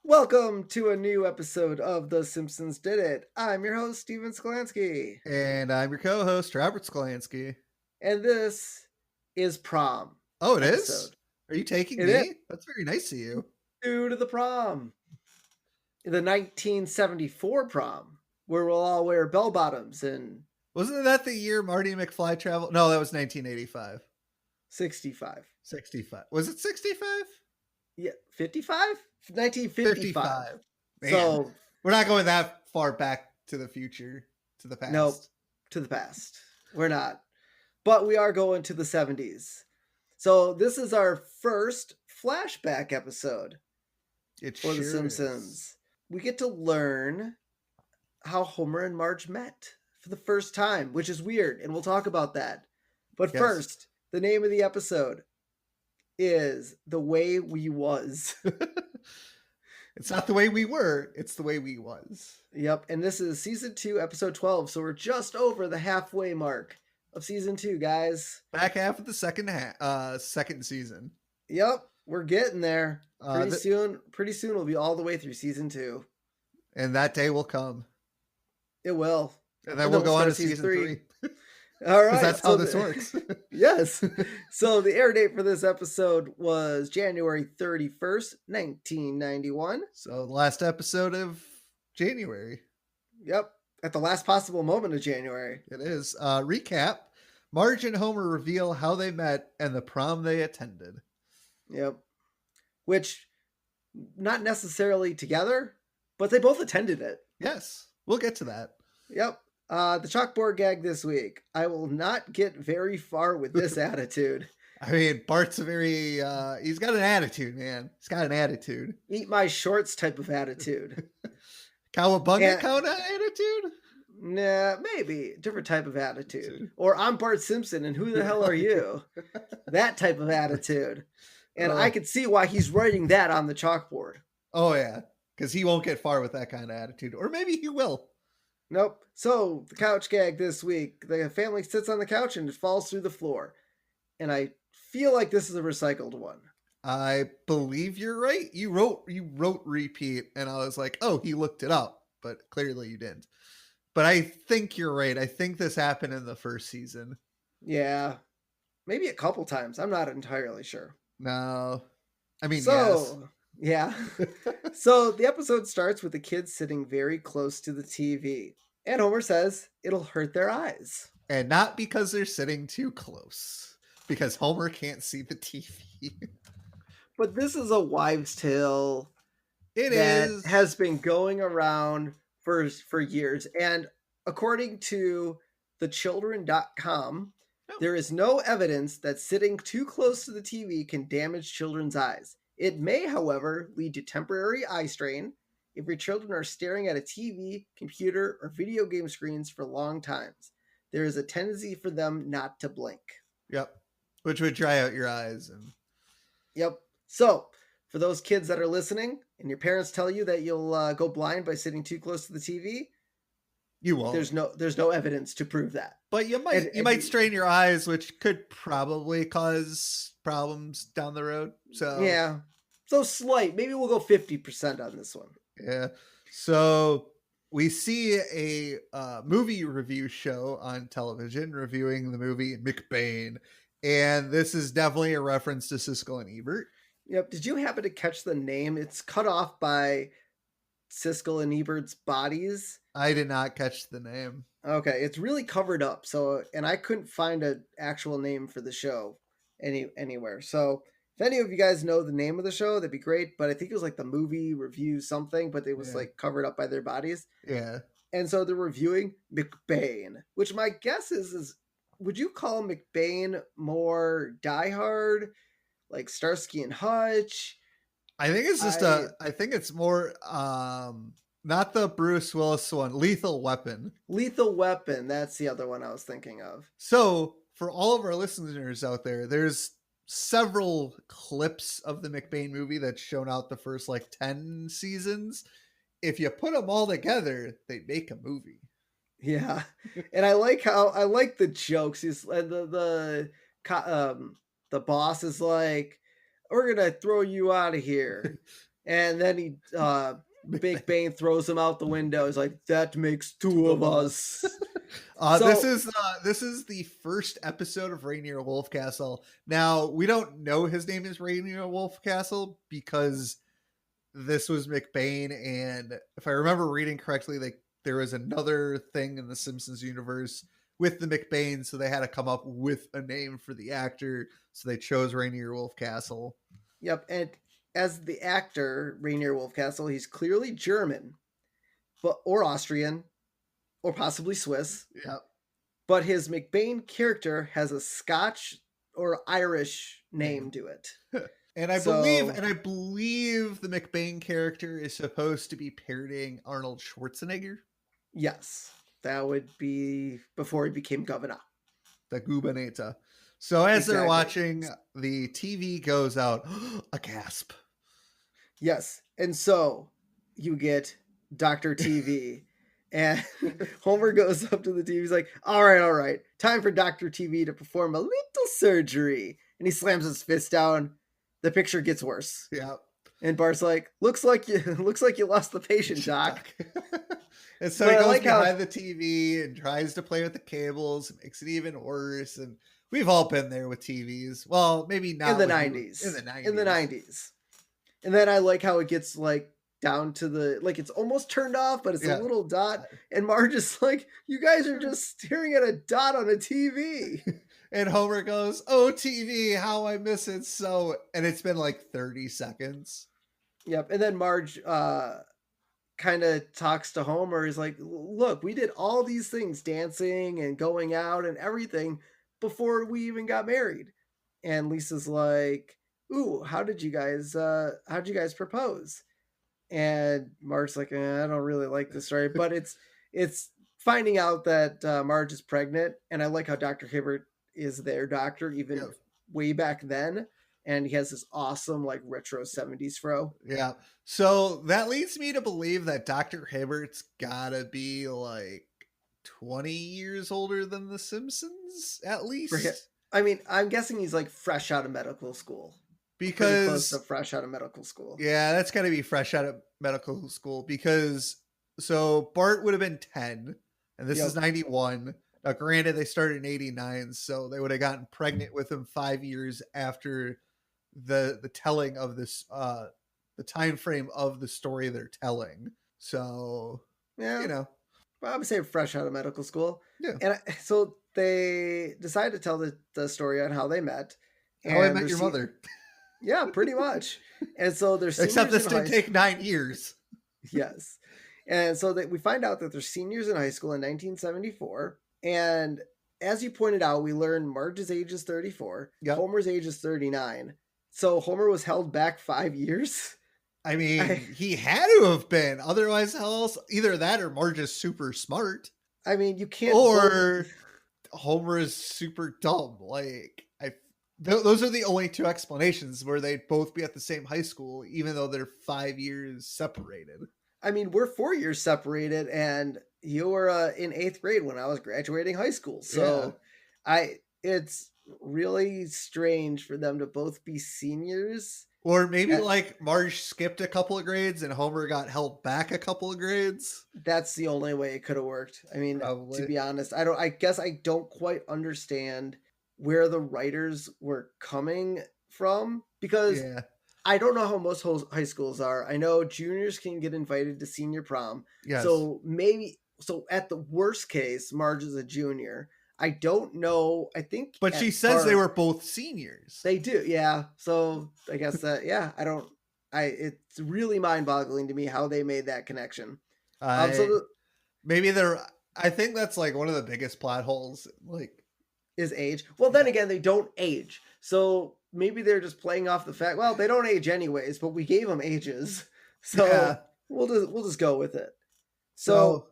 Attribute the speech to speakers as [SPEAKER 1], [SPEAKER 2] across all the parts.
[SPEAKER 1] Welcome to a new episode of The Simpsons Did It. I'm your host, Steven Skolansky,
[SPEAKER 2] And I'm your co-host, Robert Skolansky.
[SPEAKER 1] and this is Prom
[SPEAKER 2] Oh, it is?
[SPEAKER 1] episode.
[SPEAKER 2] Are you taking
[SPEAKER 1] It is
[SPEAKER 2] me? That's very nice of you.
[SPEAKER 1] due to the prom, the 1974 prom, where we'll all wear bell bottoms and
[SPEAKER 2] Wasn't that the year Marty McFly traveled? No, that was 1985.
[SPEAKER 1] 65.
[SPEAKER 2] 65. Was it 65?
[SPEAKER 1] Yeah, 55? 1955.
[SPEAKER 2] 55. Man,
[SPEAKER 1] So,
[SPEAKER 2] we're not going that far back to the future, to the past.
[SPEAKER 1] nope, to the past. We're not. But we are going to the 70s. So, this is our first flashback episode.
[SPEAKER 2] It
[SPEAKER 1] For
[SPEAKER 2] sure
[SPEAKER 1] The Simpsons.
[SPEAKER 2] is.
[SPEAKER 1] We get to learn how Homer and Marge met for the first time, which is weird, and we'll talk about that. But
[SPEAKER 2] Yes.
[SPEAKER 1] first, the name of the episode is The Way We Was.
[SPEAKER 2] It's not the way we were, it's the way we was.
[SPEAKER 1] Yep, and this is season 2, episode 12, so we're just over the halfway mark of season 2, guys.
[SPEAKER 2] Back half of the second season.
[SPEAKER 1] Yep, we're getting there.
[SPEAKER 2] Uh,
[SPEAKER 1] Pretty soon we'll be all the way through season 2.
[SPEAKER 2] And that day will come.
[SPEAKER 1] It will.
[SPEAKER 2] And then we'll go on to
[SPEAKER 1] start
[SPEAKER 2] season 3.
[SPEAKER 1] All right.
[SPEAKER 2] Because that's how this works.
[SPEAKER 1] Yes. So the air date for this episode was January 31st, 1991.
[SPEAKER 2] So the last episode of January.
[SPEAKER 1] Yep. At the last possible moment of January.
[SPEAKER 2] It is. Recap. Marge and Homer reveal how they met and the prom they attended.
[SPEAKER 1] Yep. Which, not necessarily together, but they both attended it.
[SPEAKER 2] Yes. We'll get to that.
[SPEAKER 1] Yep. The chalkboard gag this week. I will not get very far with this attitude.
[SPEAKER 2] I mean, Bart's a very, he's got an attitude, man. He's got an attitude.
[SPEAKER 1] Eat my shorts type of attitude.
[SPEAKER 2] Cowabunga kind of attitude?
[SPEAKER 1] Nah, maybe. Different type of attitude. Or I'm Bart Simpson and who the hell are you? That type of attitude. And I could see why he's writing that on the chalkboard.
[SPEAKER 2] Oh, yeah. Because he won't get far with that kind of attitude. Or maybe he will.
[SPEAKER 1] Nope. So, the couch gag this week. The family sits on the couch and it falls through the floor. And I feel like this is a recycled one.
[SPEAKER 2] I believe you're right. You wrote repeat, and I was like, oh, he looked it up. But clearly you didn't. But I think you're right. I think this happened in the first season.
[SPEAKER 1] Yeah. Maybe a couple times. I'm not entirely sure.
[SPEAKER 2] No. I mean,
[SPEAKER 1] yes. Yeah.
[SPEAKER 2] yes.
[SPEAKER 1] So the episode starts with the kids sitting very close to the TV. And Homer says it'll hurt their eyes.
[SPEAKER 2] And not because they're sitting too close. Because Homer can't see the TV.
[SPEAKER 1] But this is a wives' tale
[SPEAKER 2] It
[SPEAKER 1] that
[SPEAKER 2] is.
[SPEAKER 1] has been going around for years. And according to thechildren.com, there is no evidence that sitting too close to the TV can damage children's eyes. It may, however, lead to temporary eye strain if your children are staring at a TV, computer, or video game screens for long times. There is a tendency for them not to blink.
[SPEAKER 2] Yep. Which would dry out your eyes.
[SPEAKER 1] Yep. So, for those kids that are listening, and your parents tell you that you'll go blind by sitting too close to the TV,
[SPEAKER 2] you won't.
[SPEAKER 1] There's no evidence to prove that.
[SPEAKER 2] But you might strain your eyes, which could probably cause problems down the road. So
[SPEAKER 1] yeah, so slight. Maybe we'll go 50% on this one.
[SPEAKER 2] Yeah. So we see a movie review show on television reviewing the movie McBain, and this is definitely a reference to Siskel and Ebert.
[SPEAKER 1] Yep. Did you happen to catch the name? It's cut off by Siskel and Ebert's bodies.
[SPEAKER 2] I did not catch the name.
[SPEAKER 1] Okay, it's really covered up. So, and I couldn't find an actual name for the show anywhere. So, if any of you guys know the name of the show, that'd be great. But I think it was like the movie review something, but it was like covered up by their bodies.
[SPEAKER 2] Yeah.
[SPEAKER 1] And so they're reviewing McBain, which my guess is would you call McBain more Die Hard, like Starsky and Hutch?
[SPEAKER 2] I think it's just I think it's more not the Bruce Willis one, Lethal Weapon.
[SPEAKER 1] Lethal Weapon, that's the other one I was thinking of.
[SPEAKER 2] So, for all of our listeners out there, there's several clips of the McBain movie that's shown out the first like 10 seasons. If you put them all together, they make a movie.
[SPEAKER 1] Yeah. And I like the jokes. He's the boss is like, we're gonna throw you out of here. And then Big
[SPEAKER 2] McBain.
[SPEAKER 1] Bane throws him out the window. He's like, that makes two
[SPEAKER 2] Two
[SPEAKER 1] of
[SPEAKER 2] of us.
[SPEAKER 1] us.
[SPEAKER 2] This
[SPEAKER 1] So,
[SPEAKER 2] is the first episode of Rainier Wolfcastle. Now we don't know his name is Rainier Wolfcastle because this was McBain, and if I remember reading correctly, there was another thing in the Simpsons universe with the McBain, so they had to come up with a name for the actor, so they chose Rainier Wolfcastle.
[SPEAKER 1] yep. And as the actor, Rainier Wolfcastle, he's clearly German, or Austrian, or possibly Swiss.
[SPEAKER 2] Yeah.
[SPEAKER 1] But his McBain character has a Scotch or Irish name to it.
[SPEAKER 2] And I believe the McBain character is supposed to be parodying Arnold Schwarzenegger.
[SPEAKER 1] Yes, that would be before he became governor.
[SPEAKER 2] The Gubaneta. So as they're watching, the TV goes out. A gasp.
[SPEAKER 1] Yes, and so you get Dr. TV. And Homer goes up to the TV. He's like, all right. Time for Dr. TV to perform a little surgery. And he slams his fist down. The picture gets worse.
[SPEAKER 2] Yeah.
[SPEAKER 1] And Bart's like, looks like you lost the patient, Doc.
[SPEAKER 2] And so he goes behind the TV and tries to play with the cables. It makes it even worse. And we've all been there with TVs. Well, maybe not
[SPEAKER 1] in the 90s. In the 90s. And then I like how it gets like down to the, like it's almost turned off, but it's a little dot. And Marge is like, you guys are just staring at a dot on a TV.
[SPEAKER 2] And Homer goes, oh, TV, how I miss it so. And it's been like 30 seconds.
[SPEAKER 1] Yep. And then Marge kind of talks to Homer. He's like, look, we did all these things, dancing and going out and everything before we even got married. And Lisa's like, ooh, how'd you guys propose? And Marge's like, I don't really like this story, but it's finding out that Marge is pregnant. And I like how Dr. Hibbert is their doctor even way back then. And he has this awesome like retro 70s fro.
[SPEAKER 2] Yeah. So that leads me to believe that Dr. Hibbert's gotta be like 20 years older than the Simpsons, at least.
[SPEAKER 1] I mean, I'm guessing he's like fresh out of medical school.
[SPEAKER 2] Because
[SPEAKER 1] close to fresh out of medical school.
[SPEAKER 2] Yeah, that's gotta be fresh out of medical school because so Bart would have been 10 and this is 91. Now, granted, they started in 89, so they would have gotten pregnant with him 5 years after the telling of this the time frame of the story they're telling. So you know,
[SPEAKER 1] well, I would say fresh out of medical school.
[SPEAKER 2] Yeah.
[SPEAKER 1] And so they decided to tell the story on how they met.
[SPEAKER 2] How I Met Your Mother.
[SPEAKER 1] Yeah, pretty much. And so there's
[SPEAKER 2] except this didn't take 9 years.
[SPEAKER 1] Yes. And so we find out that they're seniors in high school in 1974. And as you pointed out, we learned Marge's age is 34. Yep. Homer's age is 39. So Homer was held back 5 years.
[SPEAKER 2] I mean, he had to have been. Otherwise, how else? Either that or Marge is super smart.
[SPEAKER 1] I mean, you can't.
[SPEAKER 2] Or Homer is super dumb. Like, those are the only two explanations where they'd both be at the same high school, even though they're 5 years separated.
[SPEAKER 1] I mean, we're 4 years separated, and you were in 8th grade when I was graduating high school. So it's really strange for them to both be seniors.
[SPEAKER 2] Or maybe like Marge skipped a couple of grades and Homer got held back a couple of grades.
[SPEAKER 1] That's the only way it could have worked. I mean, to be honest, I guess I don't quite understand where the writers were coming from, because I don't know how most high schools are. I know juniors can get invited to senior prom. Yes. So at the worst case, Marge is a junior. I don't know. I think,
[SPEAKER 2] but she says they were both seniors.
[SPEAKER 1] They do, yeah. So I guess that, it's really mind-boggling to me how they made that connection.
[SPEAKER 2] I think that's like one of the biggest plot holes. Like,
[SPEAKER 1] is age. Well, then again, they don't age. So maybe they're just playing off the fact, well, they don't age anyways, but we gave them ages. So we'll just go with it. So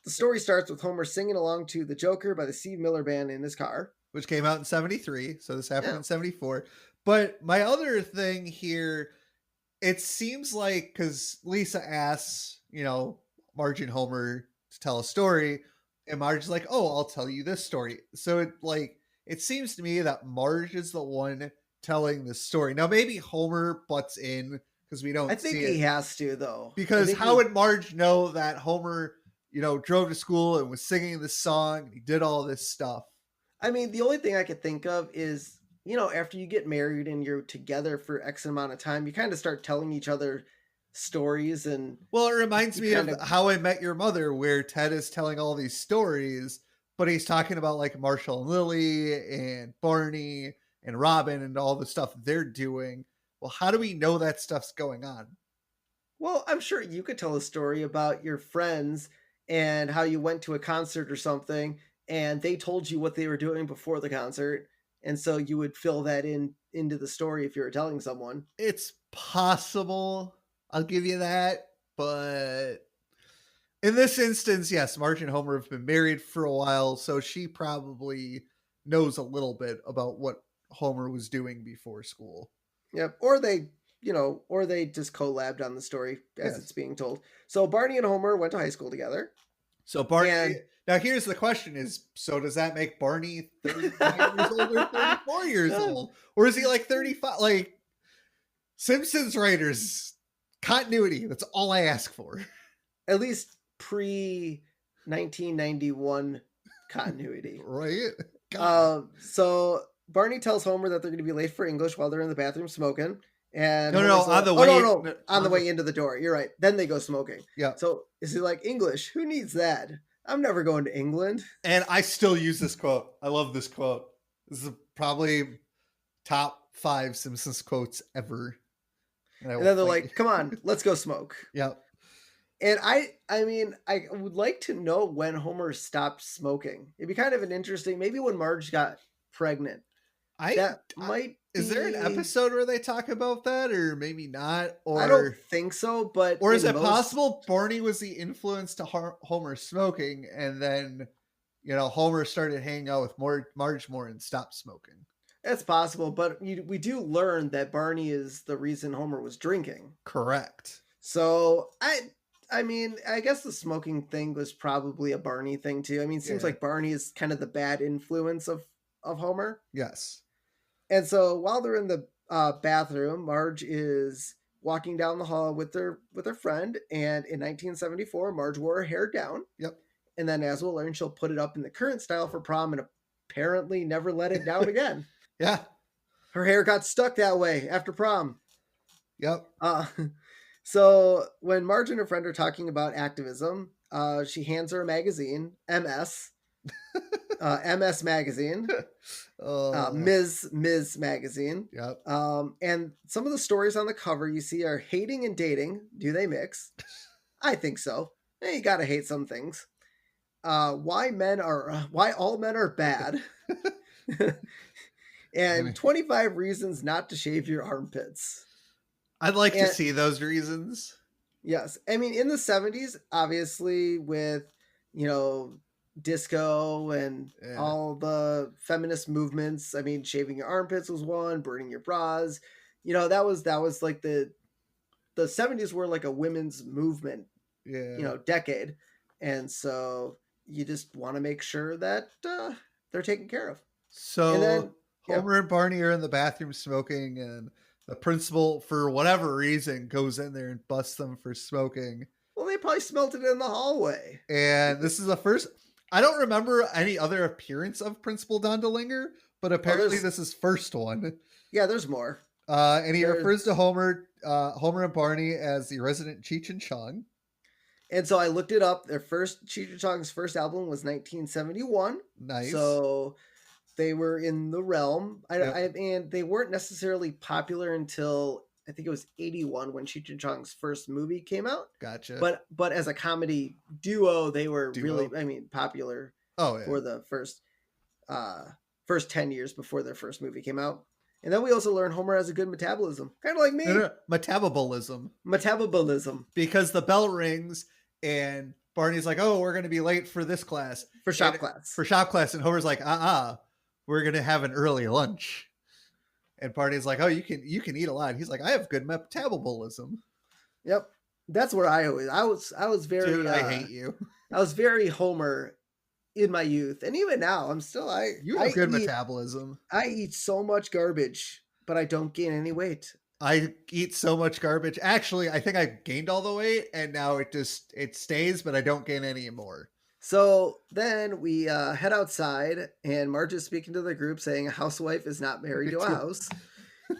[SPEAKER 1] the story starts with Homer singing along to The Joker by the Steve Miller Band in his car.
[SPEAKER 2] Which came out in 73. So this happened in 74. But my other thing here, it seems like, because Lisa asks, Marge and Homer to tell a story, and Marge is like, oh, I'll tell you this story. So it seems to me that Marge is the one telling the story. Now, maybe Homer butts in because we
[SPEAKER 1] I
[SPEAKER 2] don't
[SPEAKER 1] think
[SPEAKER 2] see
[SPEAKER 1] he
[SPEAKER 2] it.
[SPEAKER 1] has to, though. I
[SPEAKER 2] Because
[SPEAKER 1] think
[SPEAKER 2] how would Marge know that Homer, drove to school and was singing this song and he did all this stuff?
[SPEAKER 1] I mean, the only thing I could think of is, after you get married and you're together for X amount of time, you kind of start telling each other stories, and
[SPEAKER 2] Well, it reminds
[SPEAKER 1] you
[SPEAKER 2] me
[SPEAKER 1] kind
[SPEAKER 2] of
[SPEAKER 1] of,
[SPEAKER 2] How I Met Your Mother, where Ted is telling all these stories, but he's talking about like Marshall and Lily and Barney and Robin and all the stuff they're doing. Well, how do we know that stuff's going on?
[SPEAKER 1] well, I'm sure you could tell a story about your friends and how you went to a concert or something, and they told you what they were doing before the concert, and so you would fill that into the story if you were telling someone.
[SPEAKER 2] It's possible. I'll give you that. But in this instance, yes, Marge and Homer have been married for a while, so she probably knows a little bit about what Homer was doing before school.
[SPEAKER 1] Yep. Or they just collabed on the story as it's
[SPEAKER 2] Yes.
[SPEAKER 1] being told. So Barney and Homer went to high school together.
[SPEAKER 2] So Barney,
[SPEAKER 1] And
[SPEAKER 2] now here's the question is, so does that make Barney 35 years old or 34 years old? Or is he like 35? Like Simpsons writers, continuity. That's all I ask for.
[SPEAKER 1] at least pre 1991 continuity.
[SPEAKER 2] Right?
[SPEAKER 1] So Barney tells Homer that they're going to be late for English while they're in the bathroom smoking. And
[SPEAKER 2] No,
[SPEAKER 1] Homer's
[SPEAKER 2] on the
[SPEAKER 1] oh,
[SPEAKER 2] way-
[SPEAKER 1] no, on the way into the door. You're right. Then they go smoking.
[SPEAKER 2] Yeah.
[SPEAKER 1] So is he like, English? Who needs that? I'm never going to England.
[SPEAKER 2] And I still use this quote. I love this quote. This is probably top 5 Simpsons quotes ever.
[SPEAKER 1] And then they're like, come on, let's go smoke.
[SPEAKER 2] Yep.
[SPEAKER 1] And I mean, I would like to know when Homer stopped smoking. It'd be kind of an interesting, maybe when Marge got pregnant.
[SPEAKER 2] Is there an episode where they talk about that, or maybe not? Or
[SPEAKER 1] I don't think so, but
[SPEAKER 2] or is it possible Barney was the influence to Homer smoking, and then Homer started hanging out with Marge more and stopped smoking?
[SPEAKER 1] That's possible, but we do learn that Barney is the reason Homer was drinking.
[SPEAKER 2] Correct.
[SPEAKER 1] So I mean, I guess the smoking thing was probably a Barney thing too. I mean, it seems like Barney is kind of the bad influence of Homer.
[SPEAKER 2] Yes.
[SPEAKER 1] And so while they're in the bathroom, Marge is walking down the hall with her friend. And in 1974, Marge wore her hair down.
[SPEAKER 2] Yep.
[SPEAKER 1] And then, as we'll learn, she'll put it up in the current style for prom and apparently never let it down again.
[SPEAKER 2] Yeah.
[SPEAKER 1] Her hair got stuck that way after prom.
[SPEAKER 2] Yep.
[SPEAKER 1] So when Marge and her friend are talking about activism, she hands her a magazine, MS. MS magazine, Ms. magazine.
[SPEAKER 2] Yep.
[SPEAKER 1] And some of the stories on the cover you see are hating and dating. Do they mix? I think so. You gotta hate some things. Why all men are bad. And 25 reasons not to shave your armpits.
[SPEAKER 2] I'd like to see those reasons.
[SPEAKER 1] Yes. I mean, in the 70s, obviously, with, disco and all the feminist movements. I mean, shaving your armpits was one, burning your bras. That was like the 70s were like a women's movement, decade. And so you just want to make sure that they're taken care of.
[SPEAKER 2] So then, Homer and Barney are in the bathroom smoking, and the principal, for whatever reason, goes in there and busts them for smoking.
[SPEAKER 1] Well, they probably smelt it in the hallway.
[SPEAKER 2] And this is the first... I don't remember any other appearance of Principal Dondelinger, but apparently this is first one.
[SPEAKER 1] Yeah, there's more.
[SPEAKER 2] And he refers to Homer and Barney as the resident Cheech and Chong.
[SPEAKER 1] And so I looked it up. Their first, Cheech and Chong's first album was 1971.
[SPEAKER 2] Nice.
[SPEAKER 1] So they were in the realm. And they weren't necessarily popular until I think it was 81 when Cheech and Chong's first movie came out.
[SPEAKER 2] Gotcha.
[SPEAKER 1] But as a comedy duo, they were really, popular for the first 10 years before their first movie came out. And then we also learned Homer has a good metabolism. Kind of like me.
[SPEAKER 2] Metabolism.
[SPEAKER 1] Metabolism.
[SPEAKER 2] Because the bell rings and Barney's like, oh, we're going to be late for this class.
[SPEAKER 1] For shop class.
[SPEAKER 2] And Homer's like, we're going to have an early lunch. And Barney's like, oh, you can eat a lot. He's like, I have good metabolism.
[SPEAKER 1] Yep. That's where I was very...
[SPEAKER 2] Dude, I hate you.
[SPEAKER 1] I was very Homer in my youth. And even now, I'm still...
[SPEAKER 2] You have good metabolism.
[SPEAKER 1] I eat so much garbage. but I don't gain any weight.
[SPEAKER 2] I eat so much garbage. Actually, I think I gained all the weight, and now it stays, but I don't gain any more.
[SPEAKER 1] So then we head outside, and Marge is speaking to the group, saying a housewife is not married to a house.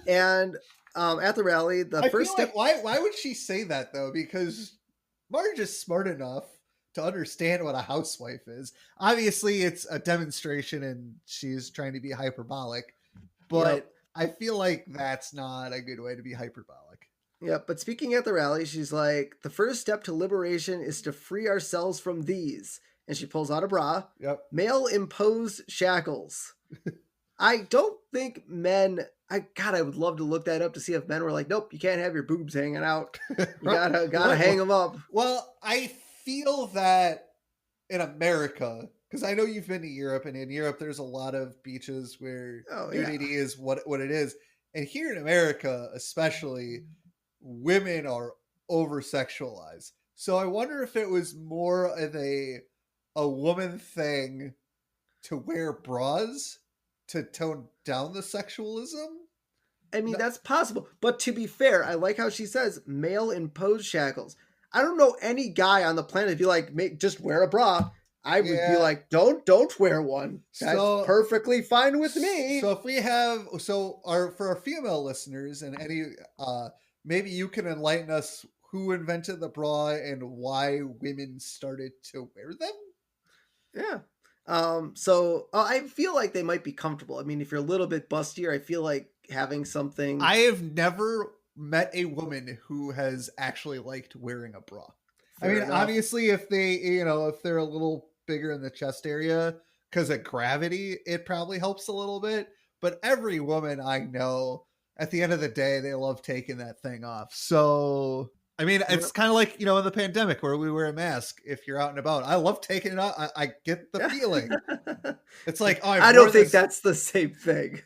[SPEAKER 1] And at the rally, the first step.
[SPEAKER 2] Why would she say that though? Because Marge is smart enough to understand what a housewife is. Obviously, it's a demonstration, and she's trying to be hyperbolic. But
[SPEAKER 1] Yep.
[SPEAKER 2] I feel like that's not a good way to be hyperbolic.
[SPEAKER 1] Yeah, but speaking at the rally, she's like, the first step to liberation is to free ourselves from these. And she pulls out a bra.
[SPEAKER 2] Yep.
[SPEAKER 1] Male imposed shackles. I don't think men. I would love to look that up to see if men were like, nope, you can't have your boobs hanging out. You gotta hang them up.
[SPEAKER 2] Well, I feel that in America, because I know you've been to Europe, and in Europe there's a lot of beaches where nudity is what it is. And here in America, especially, women are over sexualized. So I wonder if it was more of a woman thing to wear bras to tone down the sexualism.
[SPEAKER 1] I mean, that's possible. But to be fair, I like how she says male imposed shackles. I don't know any guy on the planet be like, just wear a bra. I would be like, don't wear one. That's perfectly fine with me.
[SPEAKER 2] So if we have, for our female listeners, and any, maybe you can enlighten us who invented the bra and why women started to wear them.
[SPEAKER 1] Yeah. So I feel like they might be comfortable. I mean, if you're a little bit bustier, I feel like having something.
[SPEAKER 2] I have never met a woman who has actually liked wearing a bra. Fair enough. Obviously, if they, if they're a little bigger in the chest area because of gravity, it probably helps a little bit. But every woman I know, at the end of the day, they love taking that thing off. So, I mean, it's kind of like, in the pandemic where we wear a mask if you're out and about. I love taking it off. I get the feeling. It's like, oh,
[SPEAKER 1] I don't think that's the same thing.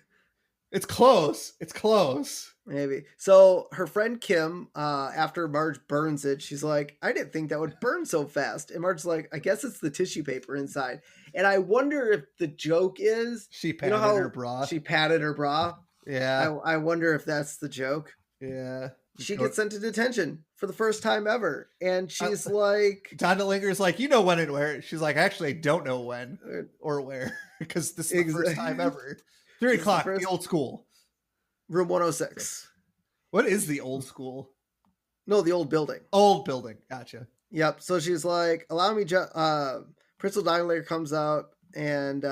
[SPEAKER 2] It's close. It's close.
[SPEAKER 1] Maybe. So her friend Kim, after Marge burns it, she's like, I didn't think that would burn so fast. And Marge's like, I guess it's the tissue paper inside. And I wonder if the joke is
[SPEAKER 2] she patted her bra.
[SPEAKER 1] She patted her bra.
[SPEAKER 2] Yeah.
[SPEAKER 1] I wonder if that's the joke.
[SPEAKER 2] Yeah.
[SPEAKER 1] She gets sent to detention for the first time ever. And she's like...
[SPEAKER 2] Donna Linger's like, you know when and where. She's like, actually, I don't know when or where. Because this is the first time ever. 3 o'clock, the old school.
[SPEAKER 1] Room 106.
[SPEAKER 2] What is the old school?
[SPEAKER 1] No, the old building.
[SPEAKER 2] Old building. Gotcha.
[SPEAKER 1] Yep. So she's like, allow me... Principal Donna Linger comes out. And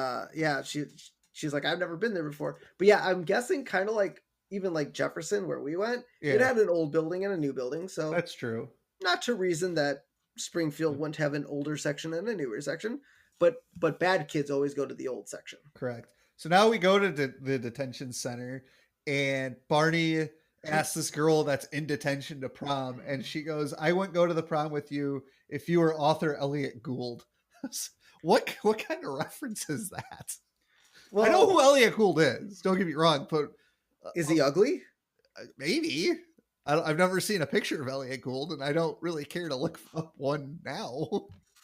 [SPEAKER 1] she's like, I've never been there before. But yeah, I'm guessing kind of like... Even like Jefferson, where we went, it had an old building and a new building. So
[SPEAKER 2] that's true.
[SPEAKER 1] Not to reason that Springfield wouldn't have an older section and a newer section, but bad kids always go to the old section.
[SPEAKER 2] Correct. So now we go to the detention center, and Barney asks this girl that's in detention to prom, and she goes, "I wouldn't go to the prom with you if you were author Elliot Gould." What kind of reference is that? Well, I know who Elliot Gould is. Don't get me wrong, but.
[SPEAKER 1] Is he ugly?
[SPEAKER 2] Maybe. I've never seen a picture of Elliot Gould, and I don't really care to look up one now.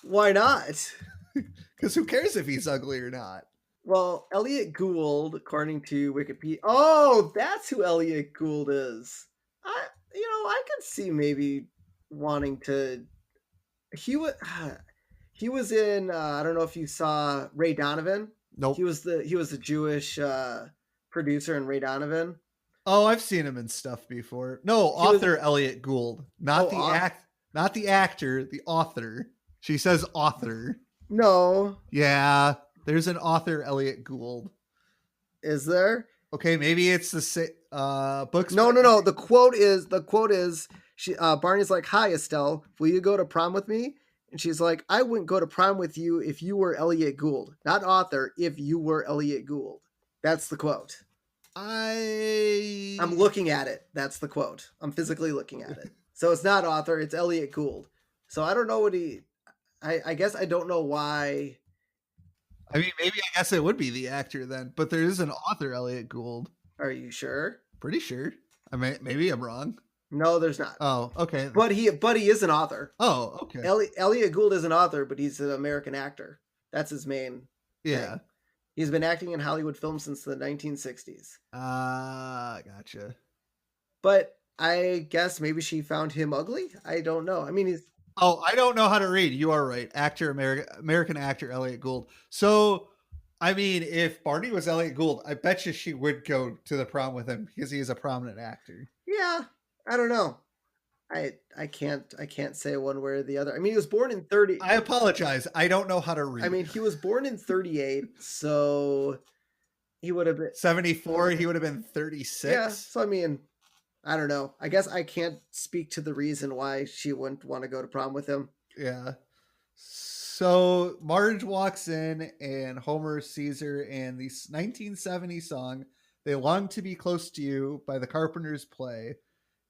[SPEAKER 1] Why not?
[SPEAKER 2] Because who cares if he's ugly or not?
[SPEAKER 1] Well, Elliot Gould, according to Wikipedia... Oh, that's who Elliot Gould is. I could see maybe wanting to... He was in... I don't know if you saw Ray Donovan.
[SPEAKER 2] Nope.
[SPEAKER 1] He was the Jewish... producer and Ray Donovan.
[SPEAKER 2] Oh, I've seen him in stuff before. No, author Elliot Gould, not the actor, the author. She says author.
[SPEAKER 1] No.
[SPEAKER 2] Yeah, there's an author Elliot Gould.
[SPEAKER 1] Is there?
[SPEAKER 2] Okay, maybe it's the books.
[SPEAKER 1] No. The quote is she Barney's like, "Hi Estelle, will you go to prom with me?" And she's like, "I wouldn't go to prom with you if you were Elliot Gould, not author. If you were Elliot Gould." That's the quote. I'm looking at it. That's the quote. I'm physically looking at it. So it's not author. It's Elliot Gould. So I don't know what I guess I don't know why.
[SPEAKER 2] I mean, maybe I guess it would be the actor then. But there is an author, Elliot Gould.
[SPEAKER 1] Are you sure?
[SPEAKER 2] Pretty sure. I mean, maybe I'm wrong.
[SPEAKER 1] No, there's not.
[SPEAKER 2] Oh, okay.
[SPEAKER 1] But he is an author.
[SPEAKER 2] Oh, okay.
[SPEAKER 1] Elliot Gould is an author, but he's an American actor. That's his main thing. He's been acting in Hollywood films since the 1960s.
[SPEAKER 2] Gotcha.
[SPEAKER 1] But I guess maybe she found him ugly. I don't know. I mean, he's
[SPEAKER 2] Oh, I don't know how to read. You are right. American actor Elliot Gould. So, I mean, if Barney was Elliot Gould, I bet you she would go to the prom with him because he is a prominent actor.
[SPEAKER 1] yeah. I don't know. I can't say one way or the other. I mean, he was born in 30.
[SPEAKER 2] I apologize. I don't know how to read.
[SPEAKER 1] I mean, he was born in 38, so he would have been
[SPEAKER 2] 74. He would have been 36.
[SPEAKER 1] Yeah. So I mean, I don't know. I guess I can't speak to the reason why she wouldn't want to go to prom with him.
[SPEAKER 2] Yeah. So Marge walks in and Homer sees her and the 1970 song "They Long to Be Close to You" by the Carpenters play.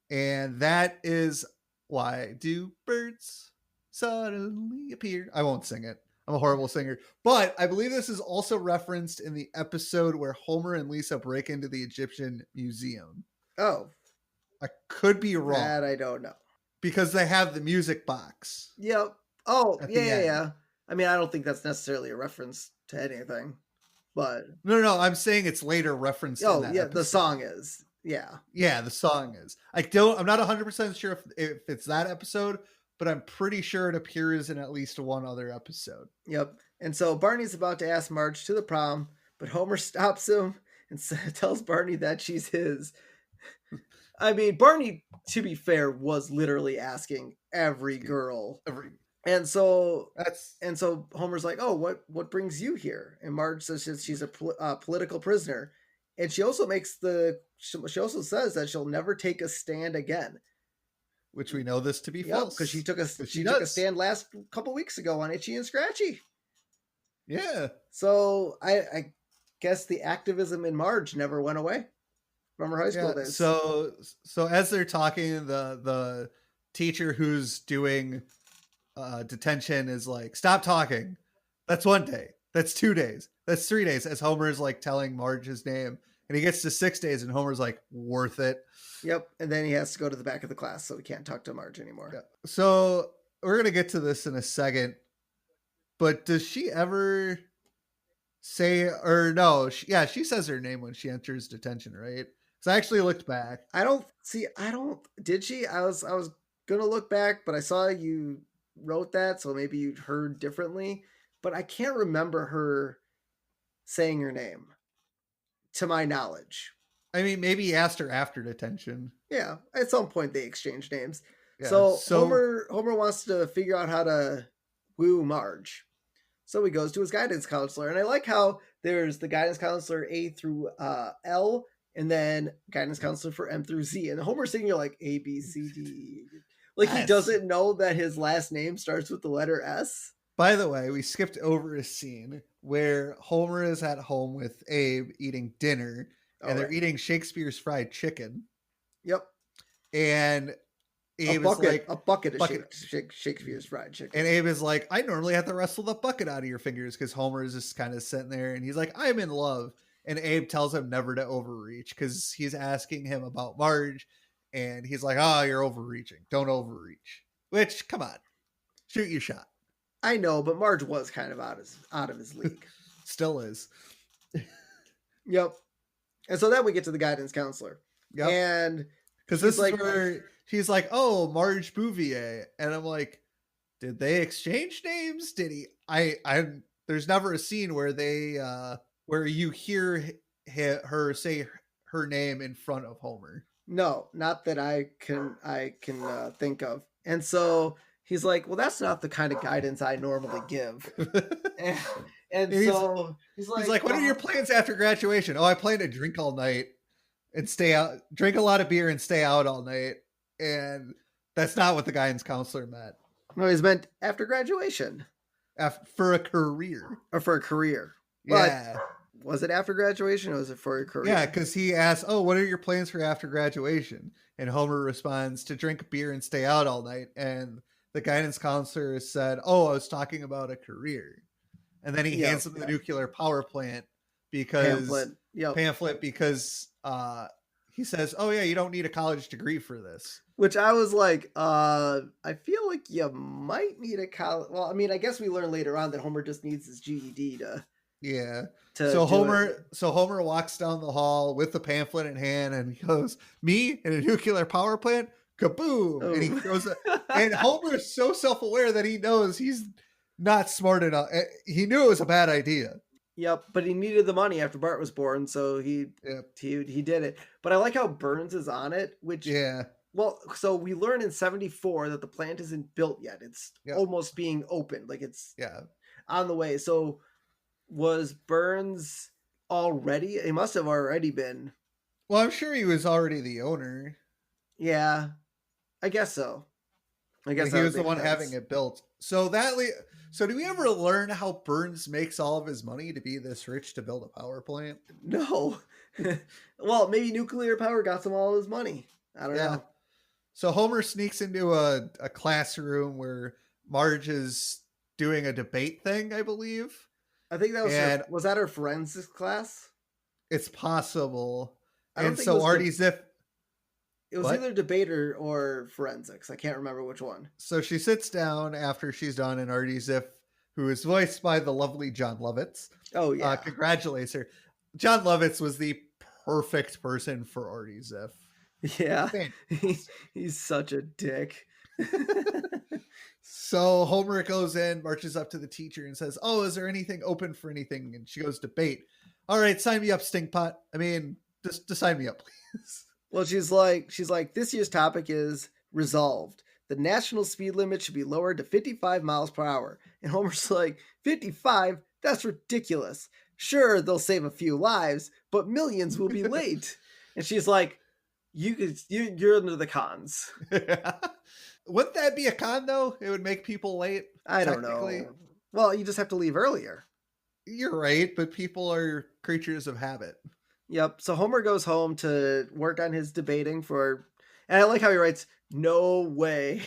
[SPEAKER 2] And that is "Why Do Birds Suddenly Appear." I won't sing it. I'm a horrible singer. But I believe this is also referenced in the episode where Homer and Lisa break into the Egyptian museum.
[SPEAKER 1] Oh,
[SPEAKER 2] I could be wrong.
[SPEAKER 1] that I don't know.
[SPEAKER 2] Because they have the music box.
[SPEAKER 1] Yep. Oh,
[SPEAKER 2] At the
[SPEAKER 1] yeah.
[SPEAKER 2] end.
[SPEAKER 1] I mean, I don't think that's necessarily a reference to anything, but
[SPEAKER 2] No. I'm saying it's later referenced.
[SPEAKER 1] oh,
[SPEAKER 2] in that
[SPEAKER 1] yeah,
[SPEAKER 2] episode.
[SPEAKER 1] the song is. Yeah.
[SPEAKER 2] Yeah, the song is. I'm not 100% sure if it's that episode, but I'm pretty sure it appears in at least one other episode.
[SPEAKER 1] Yep. And so Barney's about to ask Marge to the prom, but Homer stops him and tells Barney that she's his. I mean, Barney, to be fair, was literally asking every girl. And so Homer's like, "Oh, what brings you here?" And Marge says she's a political prisoner, and she also says that she'll never take a stand again,
[SPEAKER 2] which we know this to be false
[SPEAKER 1] because she took a stand last couple weeks ago on Itchy and Scratchy.
[SPEAKER 2] Yeah.
[SPEAKER 1] So I guess the activism in Marge never went away from her high school days.
[SPEAKER 2] So as they're talking, the teacher who's doing detention is like, "Stop talking. That's 1 day. That's 2 days. That's 3 days." As Homer's like telling Marge his name, and he gets to 6 days, and Homer's like, "Worth it."
[SPEAKER 1] Yep. And then he has to go to the back of the class, so he can't talk to Marge anymore.
[SPEAKER 2] Yeah. So we're gonna get to this in a second, but does she ever say, or no? She says her name when she enters detention, right? Because I actually looked back.
[SPEAKER 1] Did she? I was gonna look back, but I saw you wrote that, so maybe you'd heard differently. But I can't remember her saying her name, to my knowledge.
[SPEAKER 2] I mean, maybe he asked her after detention.
[SPEAKER 1] Yeah, at some point they exchanged names.
[SPEAKER 2] Yeah,
[SPEAKER 1] so Homer wants to figure out how to woo Marge. So he goes to his guidance counselor, and I like how there's the guidance counselor A through L, and then guidance counselor for M through Z. And Homer's sitting here like A, B, C, D. Like he doesn't know that his last name starts with the letter S.
[SPEAKER 2] By the way, we skipped over a scene where Homer is at home with Abe eating dinner, and they're eating Shakespeare's fried chicken.
[SPEAKER 1] Yep.
[SPEAKER 2] And Abe
[SPEAKER 1] a bucket of Shakespeare's fried chicken.
[SPEAKER 2] And Abe is like, "I normally have to wrestle the bucket out of your fingers," because Homer is just kind of sitting there, and he's like, "I'm in love." And Abe tells him never to overreach because he's asking him about Marge, and he's like, "Oh, you're overreaching. Don't overreach." Which, come on, shoot your shot.
[SPEAKER 1] I know, but Marge was kind of out of his league.
[SPEAKER 2] Still is.
[SPEAKER 1] Yep. And so then we get to the guidance counselor.
[SPEAKER 2] Yep.
[SPEAKER 1] And
[SPEAKER 2] because this is where she's like, "Oh, Marge Bouvier," and I'm like, did they exchange names? Did he? There's never a scene where they where you hear her say her name in front of Homer.
[SPEAKER 1] No, not that I can think of. And so he's like, "Well, that's not the kind of guidance I normally give." and so he's like,
[SPEAKER 2] "What are your plans after graduation?" "Oh, I plan to drink all night and stay out, drink a lot of beer and stay out all night." And that's not what the guidance counselor meant.
[SPEAKER 1] No, he's meant after graduation.
[SPEAKER 2] For a career.
[SPEAKER 1] Or for a career.
[SPEAKER 2] Yeah.
[SPEAKER 1] But was it after graduation or was it for a career?
[SPEAKER 2] Yeah, because he asked, "Oh, what are your plans for after graduation?" And Homer responds, "To drink beer and stay out all night." And the guidance counselor said, "Oh, I was talking about a career." And then he hands him the nuclear power plant pamphlet because he says, "Oh yeah, you don't need a college degree for this."
[SPEAKER 1] Which I was like, I feel like you might need a college. Well, I mean, I guess we learn later on that Homer just needs his GED to
[SPEAKER 2] Yeah.
[SPEAKER 1] to
[SPEAKER 2] So
[SPEAKER 1] do it.
[SPEAKER 2] Homer walks down the hall with the pamphlet in hand and he goes, "Me in a nuclear power plant? Kaboom!" And he
[SPEAKER 1] Oh.
[SPEAKER 2] throws it. And Homer is so self-aware that he knows he's not smart enough. He knew it was a bad idea.
[SPEAKER 1] Yep, but he needed the money after Bart was born, so
[SPEAKER 2] Yep.
[SPEAKER 1] he did it. But I like how Burns is on it, which,
[SPEAKER 2] Yeah.
[SPEAKER 1] well, so we learn in 74 that the plant isn't built yet. It's
[SPEAKER 2] Yep.
[SPEAKER 1] almost being opened, like it's
[SPEAKER 2] Yeah.
[SPEAKER 1] on the way. So was Burns already? He must have already been.
[SPEAKER 2] Well, I'm sure he was already the owner.
[SPEAKER 1] Yeah, I guess so. I guess
[SPEAKER 2] He
[SPEAKER 1] that would
[SPEAKER 2] was the
[SPEAKER 1] make
[SPEAKER 2] one
[SPEAKER 1] sense.
[SPEAKER 2] having it built. So so do we ever learn how Burns makes all of his money to be this rich to build a power plant?
[SPEAKER 1] No. Well, maybe nuclear power got him all his money. I don't know.
[SPEAKER 2] So Homer sneaks into a classroom where Marge is doing a debate thing, I believe.
[SPEAKER 1] I think that was
[SPEAKER 2] And
[SPEAKER 1] was that her forensics class?
[SPEAKER 2] it's possible.
[SPEAKER 1] I don't
[SPEAKER 2] And
[SPEAKER 1] think
[SPEAKER 2] so Artie Ziff,
[SPEAKER 1] it was
[SPEAKER 2] what?
[SPEAKER 1] either debater or forensics. I can't remember which one.
[SPEAKER 2] So she sits down after she's done, and Artie Ziff, who is voiced by the lovely John Lovitz,
[SPEAKER 1] Oh yeah.
[SPEAKER 2] congratulates her. John Lovitz was the perfect person for Artie Ziff.
[SPEAKER 1] Yeah.
[SPEAKER 2] Fantastic.
[SPEAKER 1] He's such a dick.
[SPEAKER 2] So Homer goes in, marches up to the teacher and says, "Oh, is there anything open for anything?" And she goes, "Debate." "All right, sign me up, Stinkpot. I mean, just sign me up, please."
[SPEAKER 1] Well, she's like, this year's topic is resolved. The national speed limit should be lowered to 55 miles per hour. And Homer's like, 55? That's ridiculous. Sure, they'll save a few lives, but millions will be late. And she's like, you're under the cons.
[SPEAKER 2] Wouldn't that be a con, though? It would make people late?
[SPEAKER 1] I don't know. Well, you just have to leave earlier.
[SPEAKER 2] You're right, but people are creatures of habit.
[SPEAKER 1] Yep. So Homer goes home to work on his debating and I like how he writes, "No way."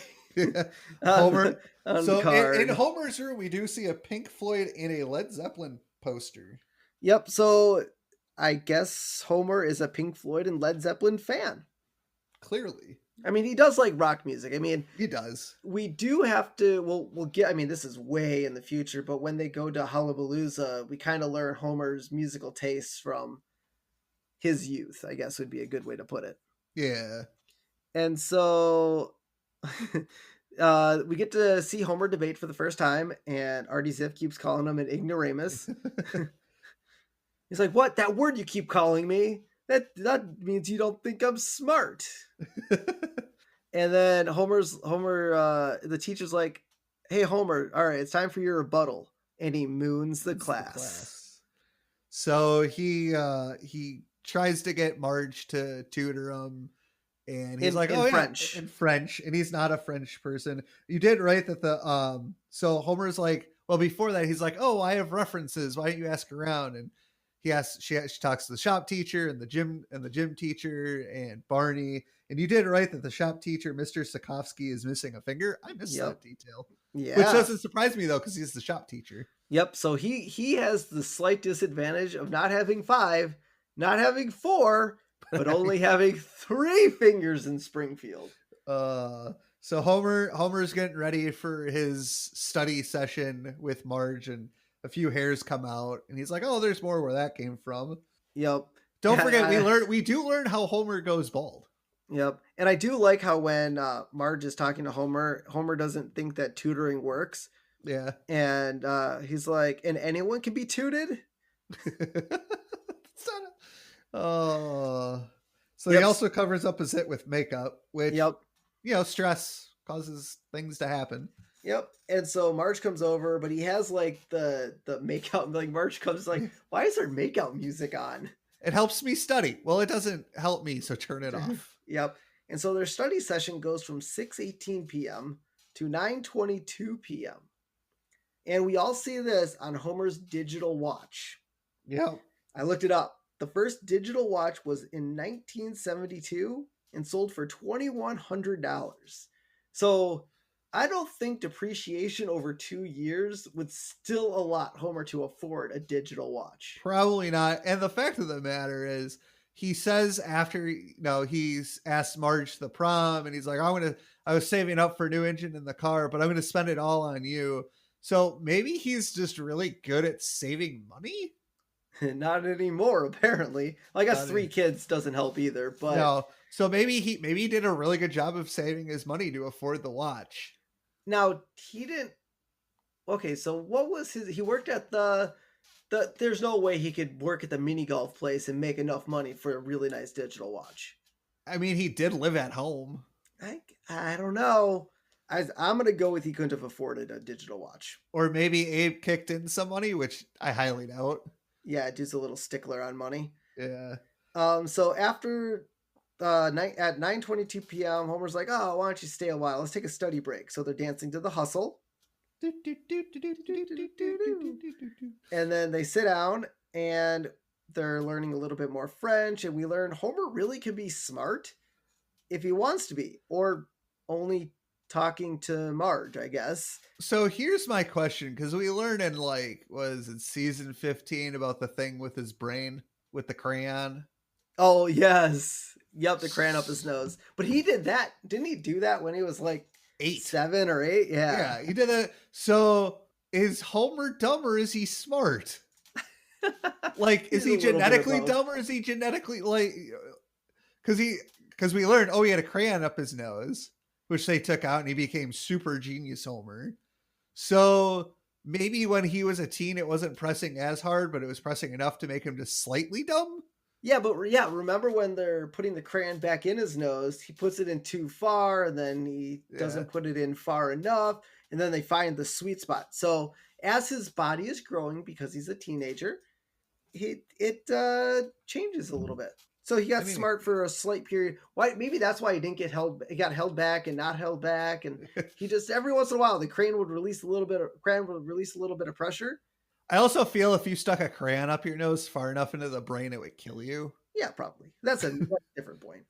[SPEAKER 2] Homer. So
[SPEAKER 1] in
[SPEAKER 2] in Homer's room, we do see a Pink Floyd and a Led Zeppelin poster.
[SPEAKER 1] Yep. So I guess Homer is a Pink Floyd and Led Zeppelin fan.
[SPEAKER 2] Clearly.
[SPEAKER 1] I mean, he does like rock music. I mean,
[SPEAKER 2] he does.
[SPEAKER 1] We do have to. We'll get. I mean, this is way in the future, but when they go to Hullabalooza, we kind of learn Homer's musical tastes from his youth, I guess would be a good way to put it.
[SPEAKER 2] Yeah.
[SPEAKER 1] And so we get to see Homer debate for the first time, and Artie Ziff keeps calling him an ignoramus. He's like, "What? That word you keep calling me? That means you don't think I'm smart." And then the teacher's like, "Hey, Homer, all right, it's time for your rebuttal." And he moons the class.
[SPEAKER 2] So he tries to get Marge to tutor him, and he's like, "Oh,
[SPEAKER 1] French.
[SPEAKER 2] In French," and he's not a French person. You did right that so Homer's like, well, before that, he's like, "Oh, I have references. Why don't you ask around?" And she talks to the shop teacher and the gym teacher and Barney. And you did right that the shop teacher, Mr. Sikovsky, is missing a finger. I missed that detail.
[SPEAKER 1] Yeah.
[SPEAKER 2] Which doesn't surprise me, though, because he's the shop teacher.
[SPEAKER 1] Yep. So he has the slight disadvantage of not having 5, not having 4, but only having 3 fingers in Springfield.
[SPEAKER 2] So Homer's getting ready for his study session with Marge, and a few hairs come out, and he's like, "Oh, there's more where that came from."
[SPEAKER 1] Yep.
[SPEAKER 2] Don't forget, we do learn how Homer goes bald.
[SPEAKER 1] Yep. And I do like how when Marge is talking to Homer doesn't think that tutoring works.
[SPEAKER 2] Yeah.
[SPEAKER 1] And he's like, "And anyone can be tutored?"
[SPEAKER 2] So he also covers up his hit with makeup, which, stress causes things to happen.
[SPEAKER 1] Yep. And so Marge comes over, but he has like the makeout. Like Marge comes like, "Why is there makeout music on?"
[SPEAKER 2] "It helps me study." "Well, it doesn't help me, so turn it off."
[SPEAKER 1] Yep. And so their study session goes from 6:18 p.m. to 9:22 p.m. And we all see this on Homer's digital watch.
[SPEAKER 2] Yep.
[SPEAKER 1] I looked it up. The first digital watch was in 1972 and sold for $2,100. So I don't think depreciation over 2 years would still allow Homer to afford a digital watch.
[SPEAKER 2] Probably not. And the fact of the matter is, he says after he's asked Marge the prom, and he's like, I was saving up for a new engine in the car, but I'm going to spend it all on you. So maybe he's just really good at saving money?
[SPEAKER 1] Not anymore, apparently. Well, I guess
[SPEAKER 2] Not
[SPEAKER 1] 3
[SPEAKER 2] a-
[SPEAKER 1] kids doesn't help either, but
[SPEAKER 2] no. So maybe he did a really good job of saving his money to afford the watch.
[SPEAKER 1] now he didn't. Okay, so what was his? He worked at the. There's no way he could work at the mini golf place and make enough money for a really nice digital watch.
[SPEAKER 2] I mean, he did live at home.
[SPEAKER 1] I don't know. I'm gonna go with he couldn't have afforded a digital watch.
[SPEAKER 2] Or maybe Abe kicked in some money, which I highly doubt.
[SPEAKER 1] Yeah, dude's a little stickler on money.
[SPEAKER 2] Yeah.
[SPEAKER 1] So after night at 9:22 p.m., Homer's like, "Oh, why don't you stay a while? Let's take a study break." So they're dancing to the hustle, and then they sit down and they're learning a little bit more French. And we learn Homer really can be smart if he wants to be, or only talking to Marge, I guess.
[SPEAKER 2] So here's my question, because we learned in was it season 15 about the thing with his brain with the crayon?
[SPEAKER 1] Oh yes, yep, the crayon up his nose. But he did that, didn't he? Do that when he was like
[SPEAKER 2] 8.
[SPEAKER 1] 7 or 8? Yeah.
[SPEAKER 2] Yeah, he did it. So is Homer dumb or is he smart? Like, is he genetically dumb or is he genetically because we learned, he had a crayon up his nose, which they took out and he became super genius Homer. So maybe when he was a teen, it wasn't pressing as hard, but it was pressing enough to make him just slightly dumb.
[SPEAKER 1] Yeah, but yeah, remember when they're putting the crayon back in his nose, he puts it in too far and then he doesn't put it in far enough, and then they find the sweet spot. So as his body is growing because he's a teenager, it changes a little bit. So he got smart for a slight period. Why? Maybe that's why he didn't get held. He got held back and not held back, and he just every once in a while the crayon would release a little bit of pressure.
[SPEAKER 2] I also feel if you stuck a crayon up your nose far enough into the brain, it would kill you.
[SPEAKER 1] Yeah, probably. That's a different point.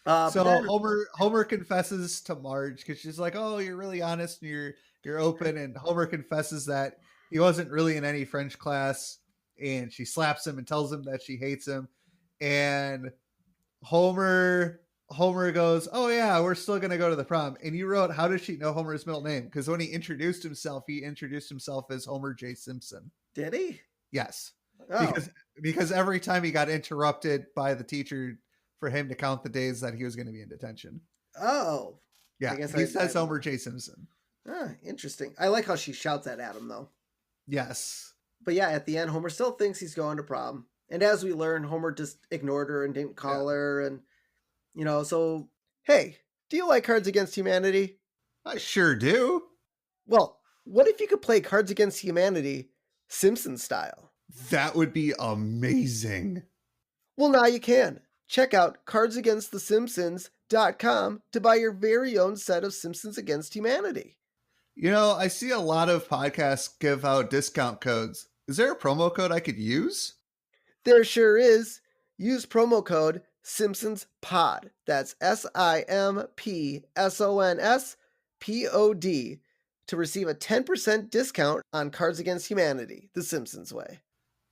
[SPEAKER 2] So Homer confesses to Marge because she's like, "Oh, you're really honest and you're open." And Homer confesses that he wasn't really in any French class, and she slaps him and tells him that she hates him. And Homer goes, "Oh yeah, we're still gonna go to the prom." And you wrote, "How does she know Homer's middle name?" Because when he introduced himself as Homer J. Simpson.
[SPEAKER 1] Did he?
[SPEAKER 2] Yes.
[SPEAKER 1] Oh.
[SPEAKER 2] Because every time he got interrupted by the teacher for him to count the days that he was going to be in detention.
[SPEAKER 1] Oh.
[SPEAKER 2] Yeah. He says Homer J. Simpson.
[SPEAKER 1] Interesting. I like how she shouts that at him though.
[SPEAKER 2] Yes.
[SPEAKER 1] But yeah, at the end, Homer still thinks he's going to prom. And as we learn, Homer just ignored her and didn't call her. And, so, hey, do you like Cards Against Humanity?
[SPEAKER 2] I sure do.
[SPEAKER 1] Well, what if you could play Cards Against Humanity Simpson style?
[SPEAKER 2] That would be amazing.
[SPEAKER 1] Well, now you can. Check out cardsagainstthesimpsons.com to buy your very own set of Simpsons Against Humanity.
[SPEAKER 2] I see a lot of podcasts give out discount codes. Is there a promo code I could use?
[SPEAKER 1] There sure is. Use promo code SimpsonsPod. That's SIMPSONSPOD to receive a 10% discount on Cards Against Humanity, the Simpsons way.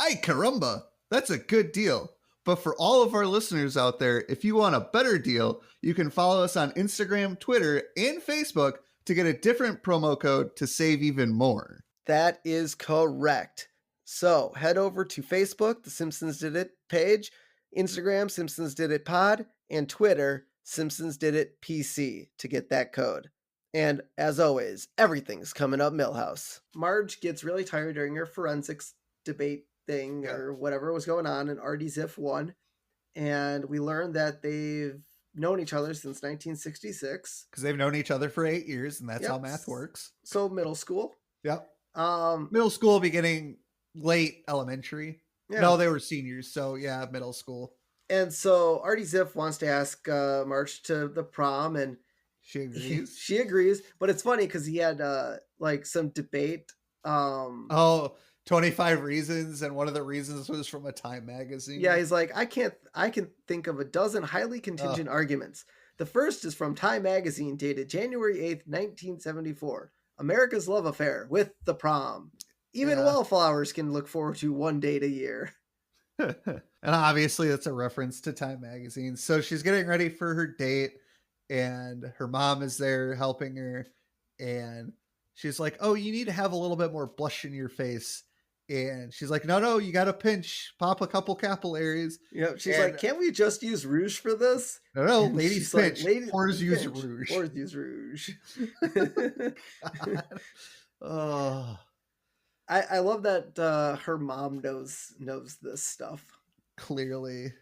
[SPEAKER 2] Ay caramba, that's a good deal. But for all of our listeners out there, if you want a better deal, you can follow us on Instagram, Twitter, and Facebook to get a different promo code to save even more.
[SPEAKER 1] That is correct. So head over to Facebook, the Simpsons Did It page, Instagram, Simpsons Did It Pod, and Twitter, Simpsons Did It PC to get that code. And as always, everything's coming up Millhouse. Marge gets really tired during her forensics debate thing or whatever was going on, and Artie Ziff won. And we learned that they've known each other since 1966.
[SPEAKER 2] Because they've known each other for 8 years, and that's how math works.
[SPEAKER 1] So middle school.
[SPEAKER 2] Yep. Middle school beginning late elementary. Yeah. No, they were seniors, so yeah, middle school.
[SPEAKER 1] And so Artie Ziff wants to ask Marge to the prom, and
[SPEAKER 2] she agrees.
[SPEAKER 1] She agrees, but it's funny because he had some debate.
[SPEAKER 2] 25 reasons, and one of the reasons was from a Time magazine.
[SPEAKER 1] Yeah, he's like, I can think of a dozen highly contingent arguments. The first is from Time magazine, dated January 8th, 1974. America's love affair with the prom. Even wallflowers can look forward to one date a year.
[SPEAKER 2] And obviously it's a reference to Time magazine. So she's getting ready for her date, and her mom is there helping her, and she's like, oh, you need to have a little bit more blush in your face. And she's like, no, you got to pop a couple capillaries.
[SPEAKER 1] She's
[SPEAKER 2] and,
[SPEAKER 1] like, can't we just use rouge for this?
[SPEAKER 2] No,
[SPEAKER 1] and
[SPEAKER 2] ladies
[SPEAKER 1] she's
[SPEAKER 2] pinch.
[SPEAKER 1] Like, ladies
[SPEAKER 2] Whores use
[SPEAKER 1] pinch.
[SPEAKER 2] rouge.
[SPEAKER 1] Whores use rouge.
[SPEAKER 2] Oh,
[SPEAKER 1] I love that her mom knows this stuff.
[SPEAKER 2] Clearly.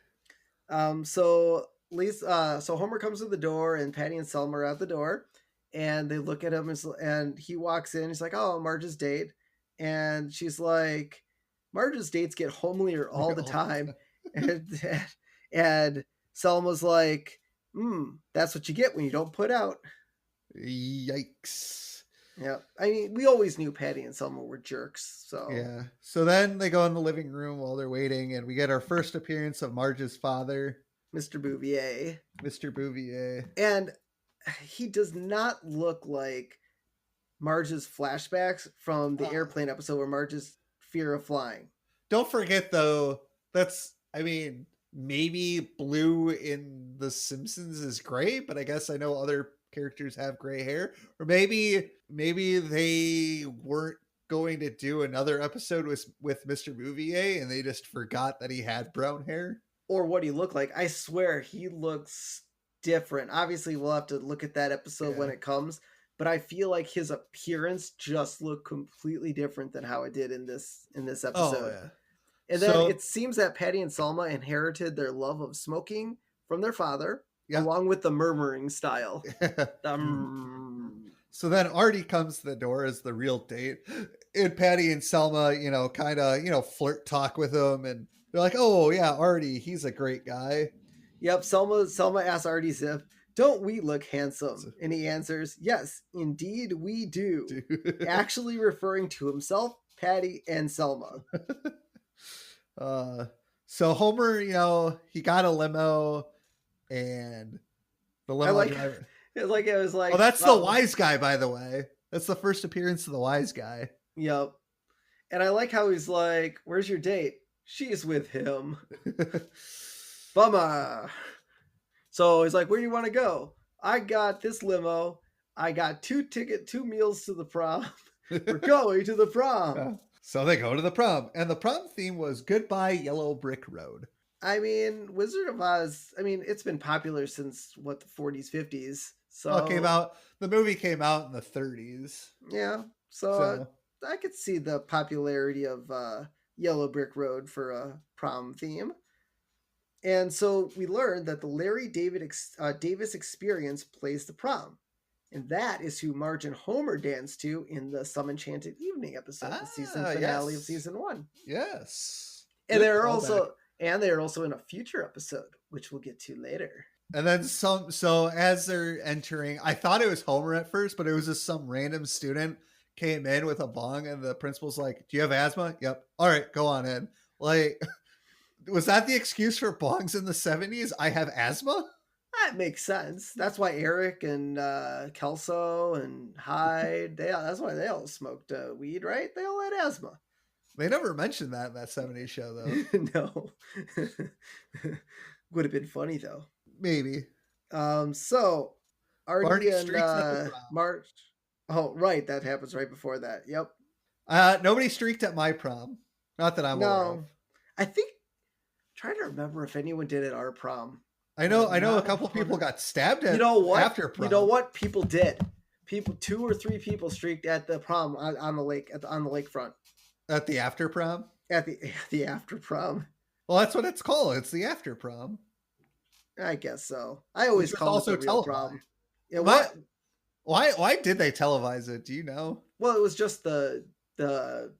[SPEAKER 1] So Homer comes to the door, and Patty and Selma are at the door, and they look at him, and he walks in. He's like, "Oh, Marge's date," and she's like, "Marge's dates get homelier all the time," and Selma's like, "That's what you get when you don't put out."
[SPEAKER 2] Yikes.
[SPEAKER 1] Yeah, I mean, we always knew Patty and Selma were jerks. So
[SPEAKER 2] yeah. So then they go in the living room while they're waiting, and we get our first appearance of Marge's father,
[SPEAKER 1] Mr. Bouvier.
[SPEAKER 2] Mr. Bouvier.
[SPEAKER 1] And he does not look like Marge's flashbacks from the airplane episode where Marge's fear of flying.
[SPEAKER 2] Don't forget, though, maybe Blue in The Simpsons is gray, but I guess I know other characters have gray hair. Or maybe they weren't going to do another episode with Mr. Bouvier and they just forgot that he had brown hair.
[SPEAKER 1] Or what he looked like. I swear he looks different. Obviously, we'll have to look at that episode when it comes, but I feel like his appearance just looked completely different than how it did in this episode.
[SPEAKER 2] Oh, yeah.
[SPEAKER 1] And then it seems that Patty and Selma inherited their love of smoking from their father, along with the murmuring style.
[SPEAKER 2] So then Artie comes to the door as the real date, and Patty and Selma, kind of, flirt talk with him, and they're like, "Oh yeah, Artie, he's a great guy."
[SPEAKER 1] Yep. Selma asks Artie Zip, "Don't we look handsome?" And he answers, "Yes, indeed we do." Actually referring to himself, Patty, and Selma.
[SPEAKER 2] So Homer, he got a limo, and the limo driver.
[SPEAKER 1] It was like,
[SPEAKER 2] oh, that's the wise guy, by the way. That's the first appearance of the wise guy.
[SPEAKER 1] Yep. And I like how he's like, "Where's your date?" "She's with him." Bummer. So he's like, "Where do you want to go?" "I got this limo. I got 2 meals to the prom. We're going to the prom."
[SPEAKER 2] So they go to the prom, and the prom theme was "Goodbye Yellow Brick Road."
[SPEAKER 1] I mean, Wizard of Oz, it's been popular since the 40s, 50s. So
[SPEAKER 2] the movie came out in the 30s.
[SPEAKER 1] Yeah. So I could see the popularity of Yellow Brick Road for a prom theme. And so we learned that the Larry Davis Experience plays the prom. And that is who Marge and Homer danced to in the Some Enchanted Evening episode, the season finale of season 1.
[SPEAKER 2] Yes.
[SPEAKER 1] And they're also in a future episode, which we'll get to later.
[SPEAKER 2] And then so as they're entering, I thought it was Homer at first, but it was just some random student came in with a bong, and the principal's like, "Do you have asthma?" "Yep." "All right, go on in." Like, was that the excuse for bongs in the 70s? I have asthma?
[SPEAKER 1] That makes sense. That's why Eric and Kelso and Hyde, that's why they all smoked weed, right? They all had asthma.
[SPEAKER 2] They never mentioned that in that 70s show, though.
[SPEAKER 1] No. Would have been funny, though.
[SPEAKER 2] Maybe.
[SPEAKER 1] So Artie
[SPEAKER 2] Barney
[SPEAKER 1] and Marge. Oh, right. That happens right before that. Yep.
[SPEAKER 2] Nobody streaked at my prom. Not that I'm aware of.
[SPEAKER 1] I think, trying to remember if anyone did at our prom.
[SPEAKER 2] I know a couple people got stabbed at after prom.
[SPEAKER 1] You know what? People did. 2 or 3 people streaked at the prom on the lake, on the lakefront.
[SPEAKER 2] At the after prom?
[SPEAKER 1] At the after prom.
[SPEAKER 2] Well, that's what it's called. It's the after prom.
[SPEAKER 1] I guess so. I always call it the real prom.
[SPEAKER 2] Yeah, what? Why did they televise it? Do you know?
[SPEAKER 1] Well, it was just the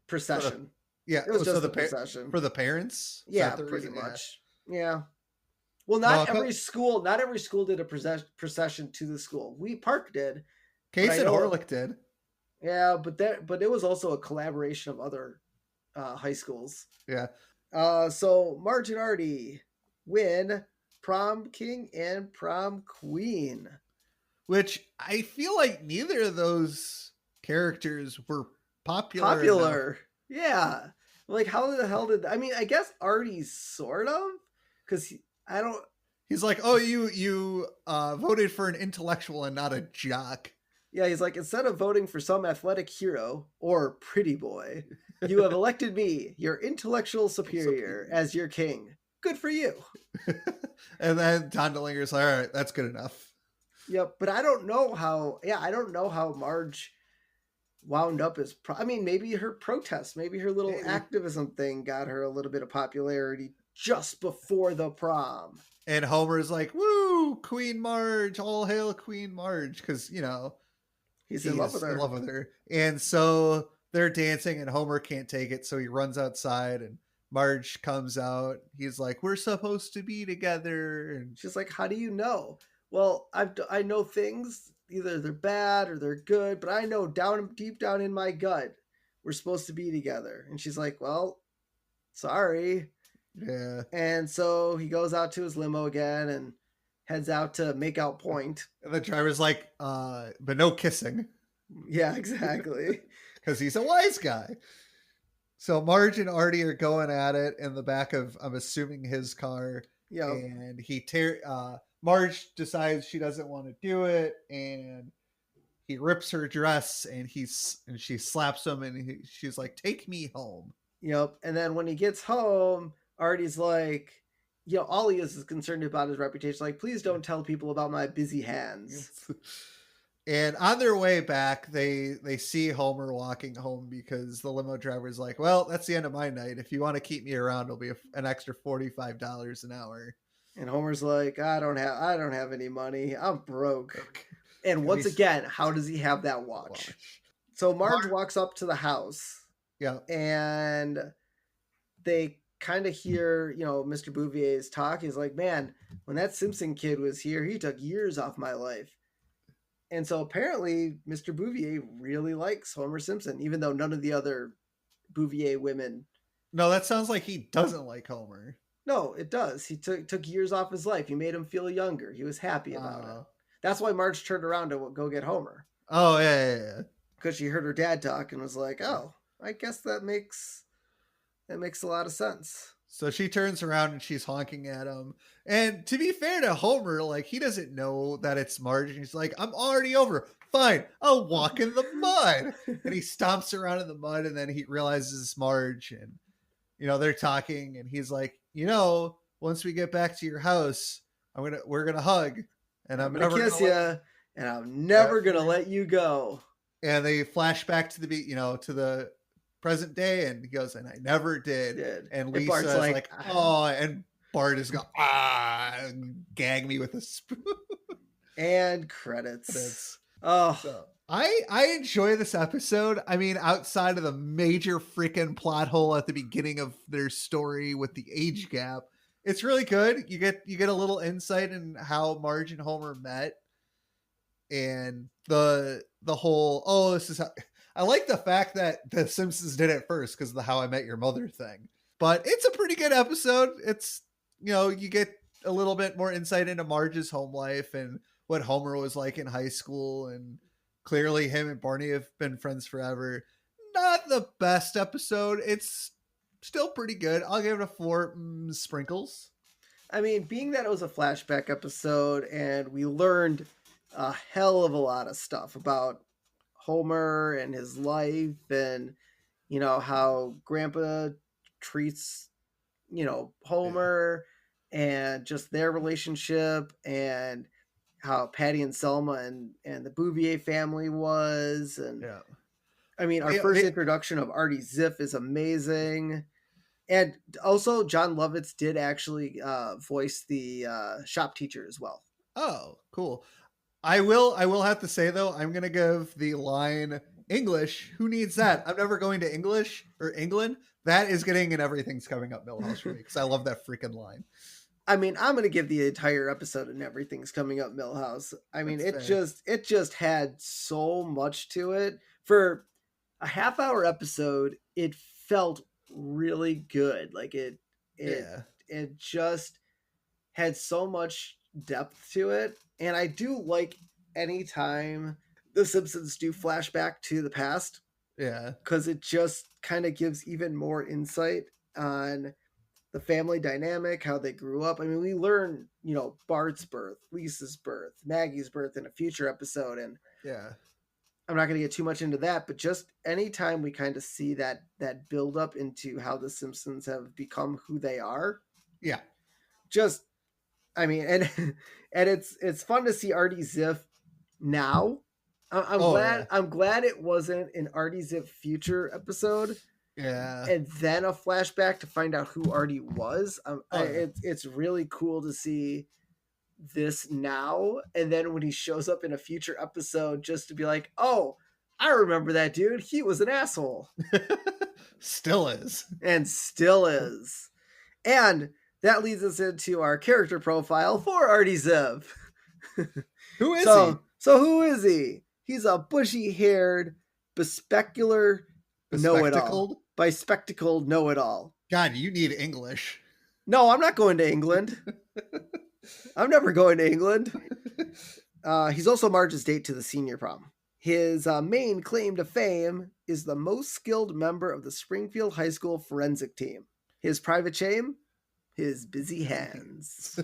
[SPEAKER 1] procession.
[SPEAKER 2] It
[SPEAKER 1] was just the procession
[SPEAKER 2] for the parents.
[SPEAKER 1] Yeah, pretty much. Yeah. Well, not every school did a procession to the school. Park did.
[SPEAKER 2] Case and Horlick did.
[SPEAKER 1] Yeah, but it was also a collaboration of other high schools.
[SPEAKER 2] Yeah.
[SPEAKER 1] So Marge and Artie win Prom King and Prom Queen.
[SPEAKER 2] Which I feel like neither of those characters were popular enough.
[SPEAKER 1] Yeah. Like, how the hell I guess Artie's sort of, because he's
[SPEAKER 2] like, "Oh, you voted for an intellectual and not a jock."
[SPEAKER 1] Yeah, he's like, instead of voting for some athletic hero or pretty boy, you have elected me, your intellectual superior, as your king. Good for you.
[SPEAKER 2] And then Tondelinger's like, all right, that's good enough.
[SPEAKER 1] Yep, but I don't know how. Yeah, I don't know how Marge wound up as. I mean, maybe her protest, maybe her little
[SPEAKER 2] Maybe.
[SPEAKER 1] activism thing got her a little bit of popularity just before the prom.
[SPEAKER 2] And Homer's like, woo, Queen Marge, all hail Queen Marge. Because,
[SPEAKER 1] He's in love with
[SPEAKER 2] he's in
[SPEAKER 1] her.
[SPEAKER 2] love with her. And so they're dancing, and Homer can't take it. So he runs outside, and Marge comes out. He's like, we're supposed to be together. And
[SPEAKER 1] She's like, "How do you know?" Well, I know things. Either they're bad or they're good, but I know deep down in my gut, we're supposed to be together. And she's like, "Well, sorry."
[SPEAKER 2] yeah.
[SPEAKER 1] And so he goes out to his limo again and heads out to make out point.
[SPEAKER 2] And the driver's like, but no kissing.
[SPEAKER 1] Yeah, exactly.
[SPEAKER 2] Because he's a wise guy. So Marge and Artie are going at it in the back of, I'm assuming, his car.
[SPEAKER 1] Yeah.
[SPEAKER 2] And Marge decides she doesn't want to do it, and he rips her dress, and she slaps him, and she's like, "Take me home."
[SPEAKER 1] Yep. And then when he gets home, Artie's like, all he is concerned about his reputation. Like, please don't tell people about my busy hands.
[SPEAKER 2] And on their way back, they see Homer walking home because the limo driver's like, "Well, that's the end of my night. If you want to keep me around, it'll be an extra $45 an hour."
[SPEAKER 1] And Homer's like, I don't have any money. I'm broke. And once again, how does he have that watch? So Marge walks up to the house.
[SPEAKER 2] Yeah.
[SPEAKER 1] And they kind of hear, Mr. Bouvier's talk. He's like, man, when that Simpson kid was here, he took years off my life. And so apparently Mr. Bouvier really likes Homer Simpson, even though none of the other Bouvier women.
[SPEAKER 2] No, that sounds like he doesn't like Homer.
[SPEAKER 1] No, it does. He took years off his life. He made him feel younger. He was happy about it. That's why Marge turned around to go get Homer.
[SPEAKER 2] Oh, yeah.
[SPEAKER 1] Because she heard her dad talk and was like, oh, I guess that makes a lot of sense.
[SPEAKER 2] So she turns around and she's honking at him. And to be fair to Homer, like, he doesn't know that it's Marge. And he's like, I'm already over. Fine, I'll walk in the mud. And he stomps around in the mud, and then he realizes it's Marge. And, they're talking, and he's like, once we get back to your house, we're gonna hug. And I'm
[SPEAKER 1] gonna kiss you, and I'm never gonna let you go.
[SPEAKER 2] And they flash back to the present day, and he goes, and I never did. And Lisa's like, oh, and Bart is going, gag me with a spoon.
[SPEAKER 1] And credits. Oh,
[SPEAKER 2] so, I enjoy this episode. I mean, outside of the major freaking plot hole at the beginning of their story with the age gap, it's really good. You get a little insight in how Marge and Homer met, and the whole, this is how. I like the fact that the Simpsons did it first because of the How I Met Your Mother thing. But it's a pretty good episode. It's, you get a little bit more insight into Marge's home life and what Homer was like in high school. And clearly him and Barney have been friends forever. Not the best episode. It's still pretty good. I'll give it a 4 sprinkles.
[SPEAKER 1] I mean, being that it was a flashback episode and we learned a hell of a lot of stuff about Homer and his life and how Grandpa treats Homer and just their relationship and how Patty and Selma and the Bouvier family was. And I mean, our first introduction of Artie Ziff is amazing. And also John Lovitz did actually voice the shop teacher as well.
[SPEAKER 2] Oh, cool. I will have to say, though, I'm going to give the line English. Who needs that? I'm never going to English or England. That is getting in Everything's Coming Up Millhouse for me because I love that freaking line.
[SPEAKER 1] I mean, I'm going to give the entire episode in Everything's Coming Up Millhouse. I mean, it just had so much to it. For a half-hour episode, it felt really good. Like it just had so much depth to it. And I do like anytime the Simpsons do flashback to the past.
[SPEAKER 2] Yeah.
[SPEAKER 1] Because it just kind of gives even more insight on the family dynamic, how they grew up. I mean, we learn, Bart's birth, Lisa's birth, Maggie's birth in a future episode. And I'm not going to get too much into that, but just anytime we kind of see that build up into how the Simpsons have become who they are,
[SPEAKER 2] Yeah.
[SPEAKER 1] just I mean, and and it's fun to see Artie Ziff now. I'm glad it wasn't an Artie Ziff future episode.
[SPEAKER 2] Yeah.
[SPEAKER 1] And then a flashback to find out who Artie was.
[SPEAKER 2] Yeah.
[SPEAKER 1] It's really cool to see this now, and then when he shows up in a future episode, just to be like, oh, I remember that dude. He was an asshole.
[SPEAKER 2] Still is.
[SPEAKER 1] And still is. And that leads us into our character profile for Artie Ziv.
[SPEAKER 2] Who is he?
[SPEAKER 1] So who is he? He's a bushy-haired, bespectacular know-it-all. Bespectacled know-it-all.
[SPEAKER 2] God, you need English.
[SPEAKER 1] No, I'm not going to England. I'm never going to England. He's also Marge's date to the senior prom. His main claim to fame is the most skilled member of the Springfield High School forensic team. His private shame? His busy hands.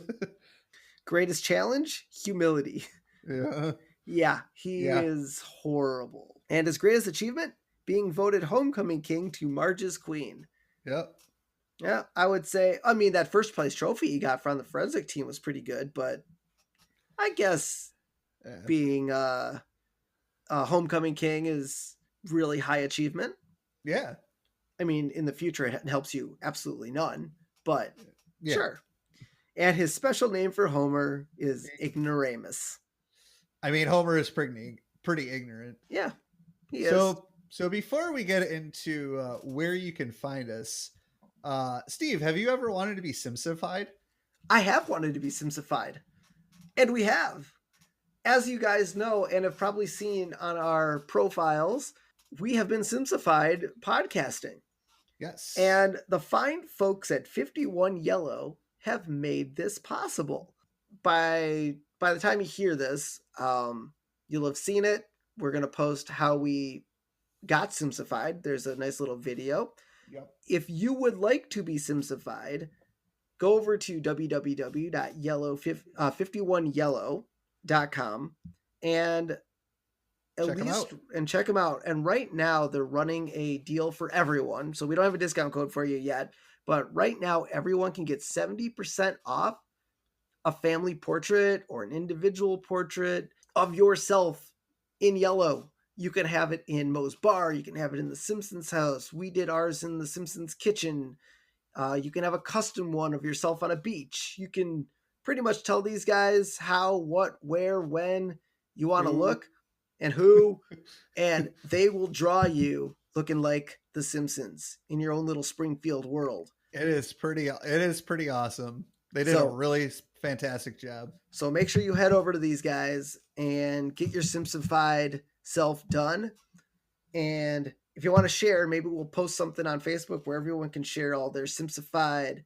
[SPEAKER 1] Greatest challenge? Humility.
[SPEAKER 2] Yeah.
[SPEAKER 1] Yeah, he is horrible. And his greatest achievement? Being voted homecoming king to Marge's queen.
[SPEAKER 2] Yep.
[SPEAKER 1] Yeah, I would say, I mean, that first place trophy he got from the forensic team was pretty good, but I guess being a homecoming king is really high achievement.
[SPEAKER 2] Yeah.
[SPEAKER 1] I mean, in the future, it helps you absolutely none, but sure. And his special name for Homer is Ignoramus.
[SPEAKER 2] I mean, Homer is pretty ignorant.
[SPEAKER 1] Yeah, he is.
[SPEAKER 2] So before we get into where you can find us, Steve, have you ever wanted to be Simsified?
[SPEAKER 1] I have wanted to be Simsified, and we have. As you guys know and have probably seen on our profiles, we have been Simsified podcasting.
[SPEAKER 2] Yes.
[SPEAKER 1] And the fine folks at 51 Yellow have made this possible. By the time you hear this, you'll have seen it. We're going to post how we got Simsified. There's a nice little video.
[SPEAKER 2] Yep.
[SPEAKER 1] If you would like to be Simsified, go over to www.51yellow.com and check them out. And right now they're running a deal for everyone. So we don't have a discount code for you yet, but right now everyone can get 70% off a family portrait or an individual portrait of yourself in yellow. You can have it in Moe's bar. You can have it in the Simpsons house. We did ours in the Simpsons kitchen. You can have a custom one of yourself on a beach. You can pretty much tell these guys how, what, where, when you want to look and who, and they will draw you looking like the Simpsons in your own little Springfield world.
[SPEAKER 2] It is pretty awesome. They did a really fantastic job.
[SPEAKER 1] So make sure you head over to these guys and get your Simsified self done. And if you want to share, maybe we'll post something on Facebook where everyone can share all their Simsified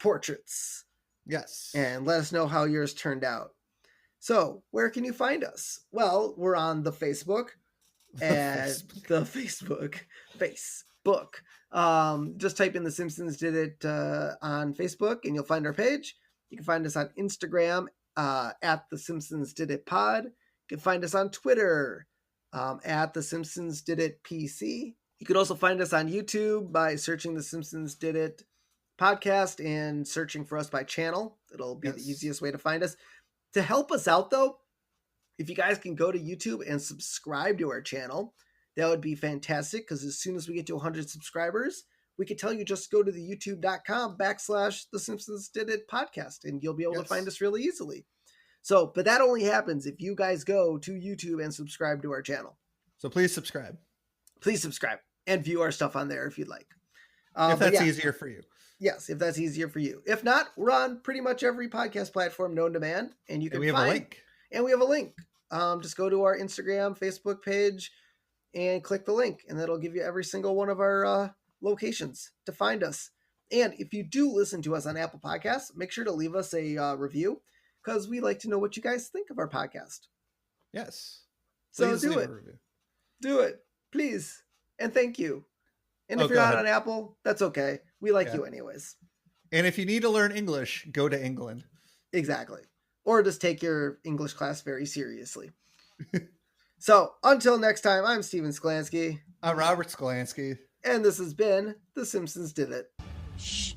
[SPEAKER 1] portraits.
[SPEAKER 2] Yes.
[SPEAKER 1] And let us know how yours turned out. So where can you find us? Well, we're on the Facebook. Just type in The Simpsons Did It on Facebook and you'll find our page. You can find us on Instagram at The Simpsons Did It Pod. You can find us on Twitter at The Simpsons Did It PC. You can also find us on YouTube by searching The Simpsons Did It podcast and searching for us by channel. It'll be the easiest way to find us. To help us out, though, if you guys can go to YouTube and subscribe to our channel, that would be fantastic, because as soon as we get to 100 subscribers, we could tell you just go to the youtube.com/The Simpsons Did It podcast, and you'll be able to find us really easily. So, but that only happens if you guys go to YouTube and subscribe to our channel.
[SPEAKER 2] So please subscribe.
[SPEAKER 1] Please subscribe and view our stuff on there if you'd like.
[SPEAKER 2] If that's easier for you.
[SPEAKER 1] Yes, if that's easier for you. If not, we're on pretty much every podcast platform known to man, and you can
[SPEAKER 2] find a link.
[SPEAKER 1] And we have a link. Just go to our Instagram, Facebook page, and click the link, and that'll give you every single one of our locations to find us. And if you do listen to us on Apple Podcasts, make sure to leave us a review, because we like to know what you guys think of our podcast.
[SPEAKER 2] Yes.
[SPEAKER 1] So do it. Do it, please. And thank you. And if you're not on Apple, that's okay. We like you anyways.
[SPEAKER 2] And if you need to learn English, go to England.
[SPEAKER 1] Exactly. Or just take your English class very seriously. So until next time, I'm Steven Sklansky.
[SPEAKER 2] I'm Robert Skolansky.
[SPEAKER 1] And this has been The Simpsons Did It.
[SPEAKER 3] Shh.